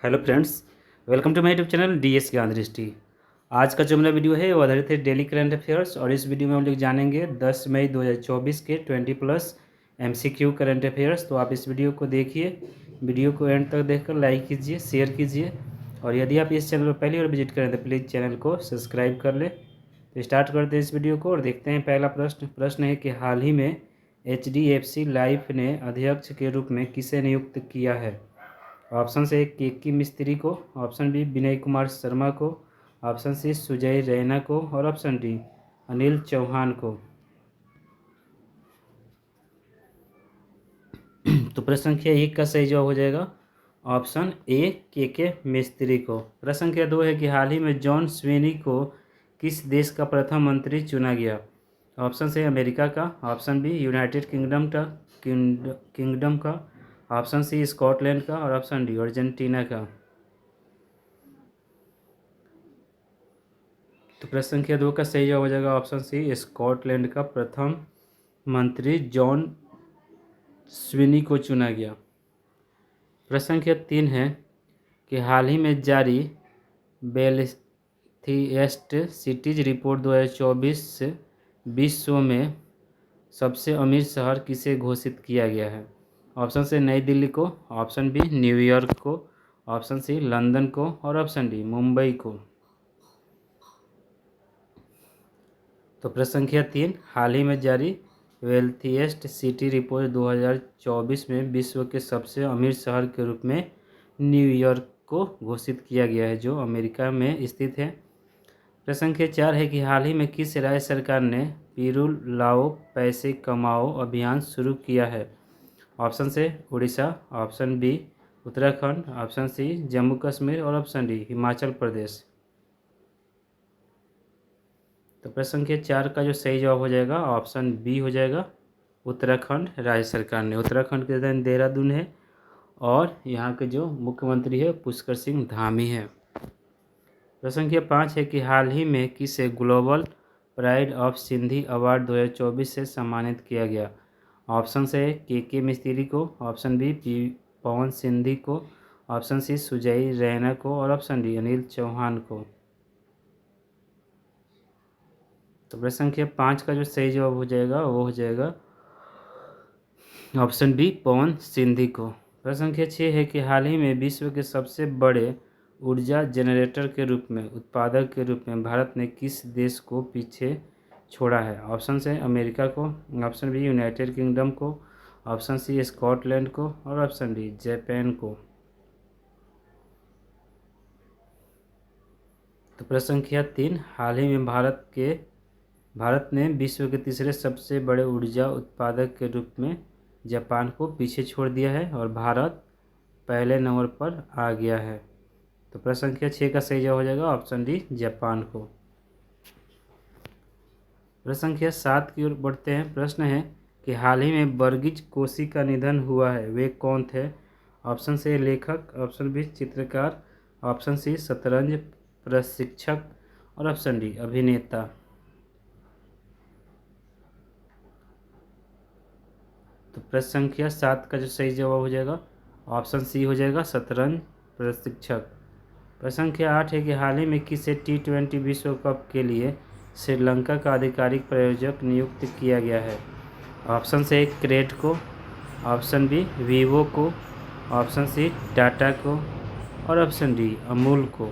Hello friends, welcome to my YouTube channel DS Gyan Drishti. आज का जो मेरा वीडियो है वो आधारित है डेली करंट अफेयर्स और इस वीडियो में हम लोग जानेंगे 10 मई 2024 के 20 प्लस एमसीक्यू करंट अफेयर्स। तो आप इस वीडियो को देखिए, वीडियो को एंड तक देखकर लाइक कीजिए, शेयर कीजिए और यदि आप इस चैनल पर पहली बार विजिट करें तो प्लीज़ चैनल को सब्सक्राइब कर लें। तो स्टार्ट करते हैं इस वीडियो को और देखते हैं पहला प्रश्न है कि हाल ही में HDFC लाइफ ने अध्यक्ष के रूप में किसे नियुक्त किया है। ऑप्शन ए केकी मिस्त्री को, ऑप्शन बी विनय कुमार शर्मा को, ऑप्शन सी सुजय रैना को और ऑप्शन डी अनिल चौहान को। तो प्रश्न संख्या 1 का सही जवाब हो जाएगा ऑप्शन ए के मिस्त्री को। प्रश्न संख्या 2 है कि हाल ही में जॉन स्वेनी को किस देश का प्रथम मंत्री चुना गया। ऑप्शन ए अमेरिका का, ऑप्शन बी यूनाइटेड किंगडम का, ऑप्शन सी स्कॉटलैंड का और ऑप्शन डी अर्जेंटीना का। तो प्रश्न संख्या 2 का सही जवाब हो जाएगा ऑप्शन सी स्कॉटलैंड का प्रथम मंत्री जॉन स्विनी को चुना गया। प्रश्न संख्या 3 है कि हाल ही में जारी वेल्थिएस्ट सिटीज रिपोर्ट 2024 से विश्व में सबसे अमीर शहर किसे घोषित किया गया है। ऑप्शन से नई दिल्ली को, ऑप्शन बी न्यूयॉर्क को, ऑप्शन सी लंदन को और ऑप्शन डी मुंबई को। तो प्रश्न संख्या 3, हाल ही में जारी वेल्थिएस्ट सिटी रिपोर्ट 2024 में विश्व के सबसे अमीर शहर के रूप में न्यूयॉर्क को घोषित किया गया है, जो अमेरिका में स्थित है। प्रश्न संख्या 4 है कि हाल ही में किस राज्य सरकार ने पीरू लाओ पैसे कमाओ अभियान शुरू किया है। Option A Orissa, option B Uttarakhand, option C Jammu Kashmir और ऑप्शन डी हिमाचल प्रदेश। तो प्रश्न संख्या 4 का जो सही जवाब हो जाएगा ऑप्शन बी हो जाएगा, उत्तराखंड राज्य सरकार ने। उत्तराखंड के राजधानी देहरादून है और यहाँ के जो मुख्यमंत्री है पुष्कर सिंह धामी है। प्रश्न संख्या 5 है कि हाल ही में किसे global pride of Sindhi award 2024 से सम्मानित किया गया। ऑप्शन से के मिस्त्री को, ऑप्शन बी पवन सिंधी को, ऑप्शन सी सुजय रैना को और ऑप्शन डी अनिल चौहान को। तो प्रश्न संख्या 5 का जो सही जवाब हो जाएगा वो हो जाएगा ऑप्शन बी पवन सिंधी को। प्रश्न संख्या 6 है कि हाल ही में विश्व के सबसे बड़े ऊर्जा जनरेटर के रूप में उत्पादक के रूप में भारत ने किस देश को पीछे छोड़ा है। ऑप्शन से अमेरिका को, ऑप्शन बी यूनाइटेड किंगडम को, ऑप्शन सी स्कॉटलैंड को और ऑप्शन डी जापान को। तो प्रश्न संख्या 3, हाल ही में भारत ने विश्व के तीसरे सबसे बड़े ऊर्जा उत्पादक के रूप में जापान को पीछे छोड़ दिया है और भारत पहले नंबर पर आ गया है। तो प्रश्न संख्या 6 का सही जवाब हो जाएगा ऑप्शन डी जापान को। प्रश्न संख्या 7 की ओर बढ़ते हैं। प्रश्न है कि हाल ही में वर्गीज कोशी का निधन हुआ है, वे कौन थे। ऑप्शन से लेखक, ऑप्शन बी चित्रकार, ऑप्शन सी शतरंज प्रशिक्षक और ऑप्शन डी अभिनेता। तो प्रश्न संख्या 7 का जो सही जवाब हो जाएगा ऑप्शन सी हो जाएगा शतरंज प्रशिक्षक। प्रश्न संख्या 8 है कि हाल ही में किसे T20 विश्व कप के लिए श्रीलंका का आधिकारिक प्रायोजक नियुक्त किया गया है। ऑप्शन से क्रेट को, ऑप्शन बी वीवो को, ऑप्शन सी टाटा को और ऑप्शन डी अमूल को।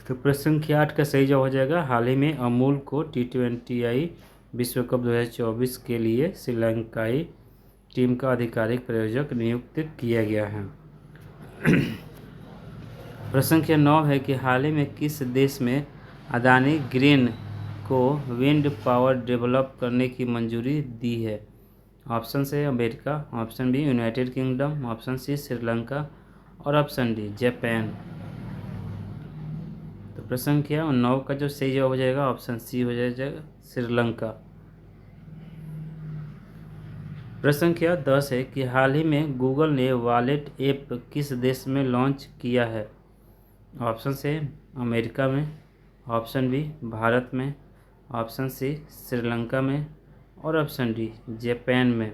तो प्रश्न संख्या 8 का सही जवाब हो जाएगा हाल ही में अमूल को T20I विश्व कप 2024 के लिए श्रीलंकाई टीम का आधिकारिक प्रायोजक नियुक्त किया गया है। प्रश्न संख्या 9 है कि हाल ही में किस देश में अदानी ग्रीन को विंड पावर डेवलप करने की मंजूरी दी है। Option A America, option B United Kingdom, option C Sri Lanka और ऑप्शन डी जापान। तो प्रश्न संख्या 9 का जो सही जवाब हो जाएगा ऑप्शन सी हो जाएगा श्रीलंका। प्रश्न संख्या 10 है कि हाल ही में गूगल ने वॉलेट ऐप किस देश में लॉन्च किया है। ऑप्शन से अमेरिका में, ऑप्शन बी भारत में, ऑप्शन सी श्रीलंका में और ऑप्शन डी जापान में।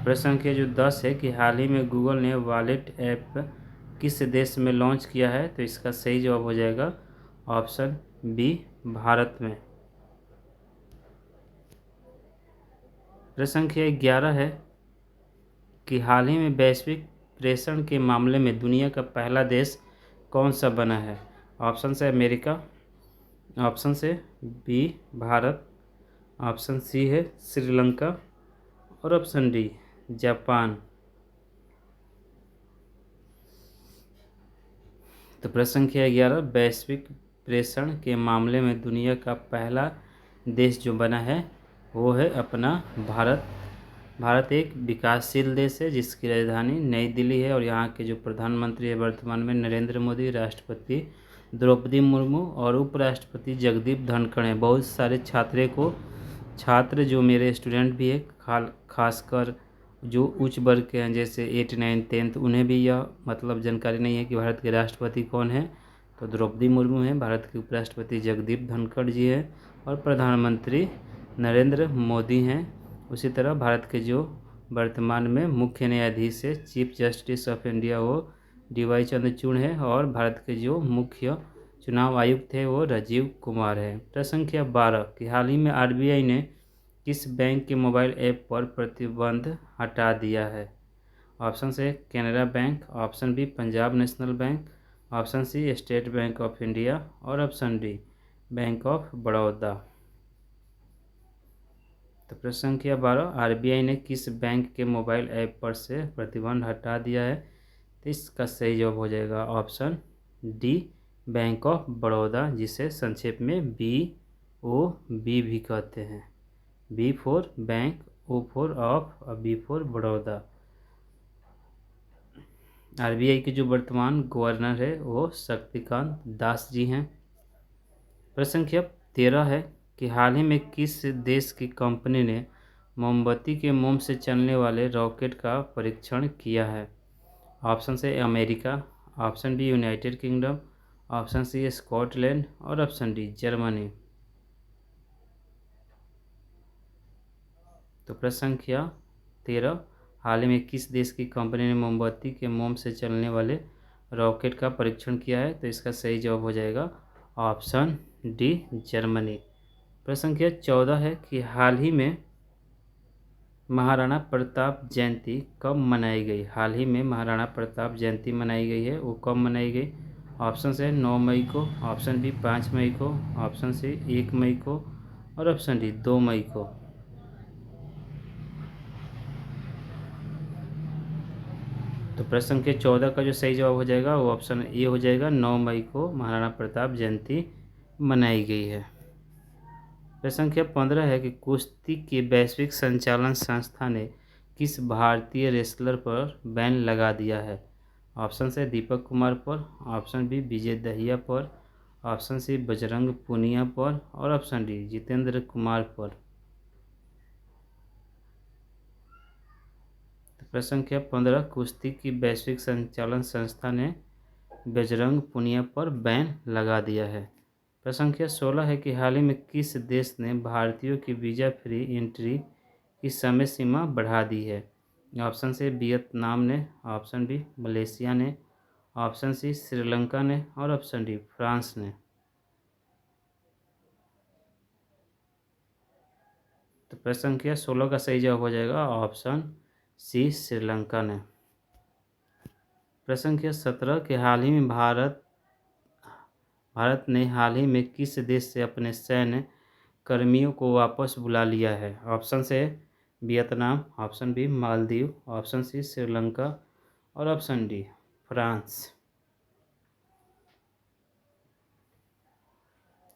प्रश्न संख्या जो 10 है कि हाल ही में गूगल ने वॉलेट ऐप किस देश में लॉन्च किया है, तो इसका सही जवाब हो जाएगा ऑप्शन बी, भारत में। प्रश्न संख्या 11 है कि हाल ही में वैश्विक प्रेषण के मामले में दुनिया का पहला देश कौन सा बना है। ऑप्शन है अमेरिका, ऑप्शन से बी भारत, ऑप्शन सी है श्रीलंका और ऑप्शन डी जापान। तो प्रश्न संख्या 11, वैश्विक प्रेषण के मामले में दुनिया का पहला देश जो बना है वो है अपना भारत। भारत एक विकासशील देश है जिसकी राजधानी नई दिल्ली है और यहाँ के जो प्रधानमंत्री है वर्तमान में नरेंद्र मोदी, राष्ट्रपति द्रौपदी मुर्मू और उपराष्ट्रपति जगदीप धनखड़ हैं। बहुत सारे छात्र जो मेरे स्टूडेंट भी है खासकर जो उच्च वर्ग के हैं जैसे 8, 9, 10 उन्हें भी यह मतलब जानकारी नहीं है कि भारत के राष्ट्रपति कौन है। तो द्रौपदी मुर्मू हैं, भारत के उपराष्ट्रपति जगदीप धनखड़ जी हैं और प्रधानमंत्री नरेंद्र मोदी हैं। उसी तरह भारत के जो वर्तमान में मुख्य न्यायाधीश है चीफ जस्टिस ऑफ इंडिया वो DY चंद्रचूड़ है और भारत के जो मुख्य चुनाव आयुक्त है वो राजीव कुमार है। प्रश्न संख्या 12 कि हाल ही में RBI ने किस बैंक के मोबाइल ऐप पर प्रतिबंध हटा दिया है। Option A Canara Bank, option B Punjab National Bank, option C State Bank of India और option D Bank of Baroda. तो प्रश्न संख्या 12, RBI ने किस बैंक के मोबाइल ऐप पर से प्रतिबंध हटा दिया है, तो इसका सही जवाब हो जाएगा option D Bank of Baroda, जिसे संक्षेप में BOB भी कहते हैं। B for bank, O for of और B फॉर बड़ौदा। RBI के जो वर्तमान गवर्नर है वो शक्तिकांत दास जी हैं। प्रश्न संख्या 13 है कि हाल ही में किस देश की कंपनी ने मोमबत्ती के मोम से चलने वाले रॉकेट का परीक्षण किया है। Option A America, option B United Kingdom, option C Scotland और ऑप्शन डी जर्मनी। तो प्रश्न संख्या 13, हाल ही में किस देश की कंपनी ने मोमबत्ती के मोम से चलने वाले रॉकेट का परीक्षण किया है, तो इसका सही जवाब हो जाएगा ऑप्शन डी जर्मनी। प्रश्न संख्या 14 है कि हाल ही में महाराणा प्रताप जयंती कब मनाई गई। हाल ही में महाराणा प्रताप जयंती मनाई गई है, वो कब मनाई गई। ऑप्शन है 9 मई को, ऑप्शन बी 5 मई को, ऑप्शन सी 1 मई को और ऑप्शन डी 2 मई को। तो प्रश्न संख्या 14 का जो सही जवाब हो जाएगा वो ऑप्शन ए हो जाएगा, 9 मई को महाराणा प्रताप जयंती मनाई गई है। प्रश्न संख्या 15 है कि कुश्ती के वैश्विक संचालन संस्था ने किस भारतीय रेसलर पर बैन लगा दिया है। ऑप्शन से दीपक कुमार पर, ऑप्शन बी विजय दहिया पर, ऑप्शन सी बजरंग पूनिया पर और ऑप्शन डी जितेंद्र कुमार पर। तो प्रश्न संख्या 15, कुश्ती की वैश्विक संचालन संस्था ने बजरंग पूनिया पर बैन लगा दिया है। प्रश्न संख्या 16 है कि हाल ही में किस देश ने भारतीयों की वीज़ा फ्री एंट्री की समय सीमा बढ़ा दी है। ऑप्शन से वियतनाम ने, ऑप्शन बी मलेशिया ने, ऑप्शन सी श्रीलंका ने और ऑप्शन डी फ्रांस ने। तो प्रश्न संख्या 16 का सही जवाब हो जाएगा ऑप्शन सी श्रीलंका ने। प्रश्न संख्या 17 के हाल ही में भारत ने हाल ही में किस देश से अपने सैन्य कर्मियों को वापस बुला लिया है। Option A Vietnam, option B Maldives, option C Sri Lanka और ऑप्शन डी फ्रांस।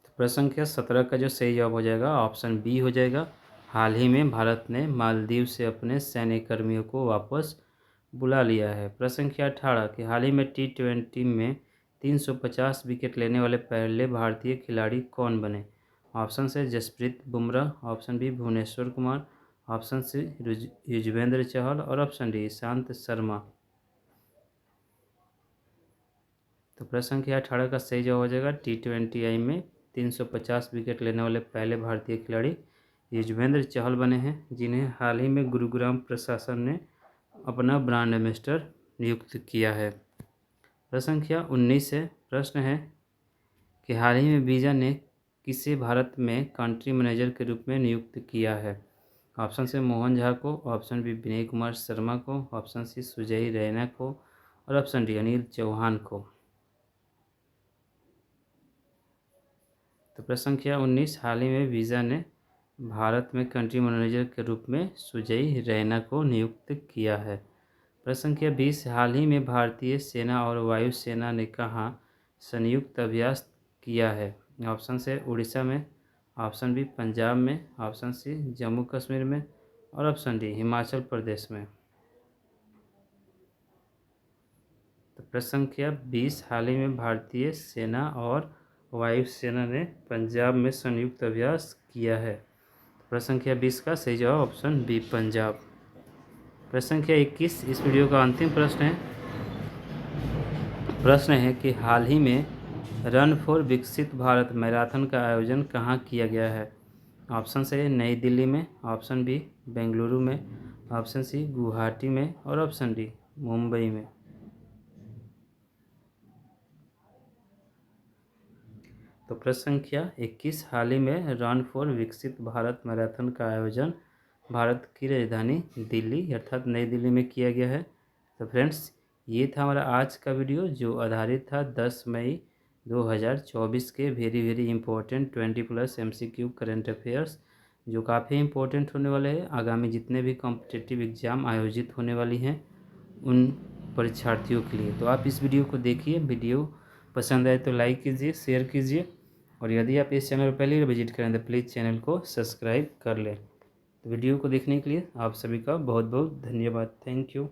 तो प्रश्न संख्या 17 का जो सही जवाब हो जाएगा ऑप्शन बी हो जाएगा, हाल ही में भारत ने मालदीव से अपने सैन्य कर्मियों को वापस बुला लिया है। प्रश्न संख्या 18 कि हाल ही में T20 में 350 विकेट लेने वाले पहले भारतीय खिलाड़ी कौन बने। ऑप्शन से Jasprit Bumrah, option B Bhuvneshwar Kumar, option C Yuzvendra Chahal और ऑप्शन डी ईशांत शर्मा। तो प्रश्न संख्या 18 का सही जवाब हो जाएगा T20 में 350 विकेट लेने वाले पहले भारतीय खिलाड़ी युजवेंद्र चहल बने हैं, जिन्हें हाल ही में गुरुग्राम प्रशासन ने अपना ब्रांड एम्बेसडर नियुक्त किया है। प्रश्न संख्या 19 है। प्रश्न है कि हाल ही में वीज़ा ने किसे भारत में कंट्री मैनेजर के रूप में नियुक्त किया है। ऑप्शन से मोहन झा को, ऑप्शन बी विनय कुमार शर्मा को, ऑप्शन सी सुजय रैना को और ऑप्शन डी अनिल चौहान को। तो प्रश्न संख्या 19, हाल ही में वीज़ा ने भारत में कंट्री मैनेजर के रूप में सुजय रैना को नियुक्त किया है। प्रश्न संख्या 20, हाल ही में भारतीय सेना और वायुसेना ने कहाँ संयुक्त अभ्यास किया है। ऑप्शन से उड़ीसा में, ऑप्शन बी पंजाब में, ऑप्शन सी जम्मू कश्मीर में और ऑप्शन डी हिमाचल प्रदेश में। तो प्रश्न संख्या 20, हाल ही में भारतीय सेना और वायुसेना ने पंजाब में संयुक्त अभ्यास किया है। प्रश्न संख्या 20 का सही जवाब ऑप्शन बी पंजाब। प्रश्न संख्या 21, इस वीडियो का अंतिम प्रश्न है। प्रश्न है कि हाल ही में रन फॉर विकसित भारत मैराथन का आयोजन कहाँ किया गया है। ऑप्शन से नई दिल्ली में, ऑप्शन बी बेंगलुरु में, ऑप्शन सी गुवाहाटी में और ऑप्शन डी मुंबई में। तो प्रश्न संख्या 21, हाल ही में रन फॉर विकसित भारत मैराथन का आयोजन भारत की राजधानी दिल्ली अर्थात नई दिल्ली में किया गया है। तो फ्रेंड्स, ये था हमारा आज का वीडियो, जो आधारित था 10 मई 2024 के very important 20+ MCQ current affairs, जो काफ़ी इंपॉर्टेंट होने वाले हैं आगामी जितने भी कॉम्पिटिटिव एग्ज़ाम आयोजित होने वाली हैं उन परीक्षार्थियों के लिए। तो आप इस वीडियो को देखिए, वीडियो पसंद आए तो लाइक कीजिए, शेयर कीजिए और यदि आप इस चैनल पर पहले विजिट करें तो प्लीज़ चैनल को सब्सक्राइब कर लें। तो वीडियो को देखने के लिए आप सभी का बहुत बहुत धन्यवाद। Thank you.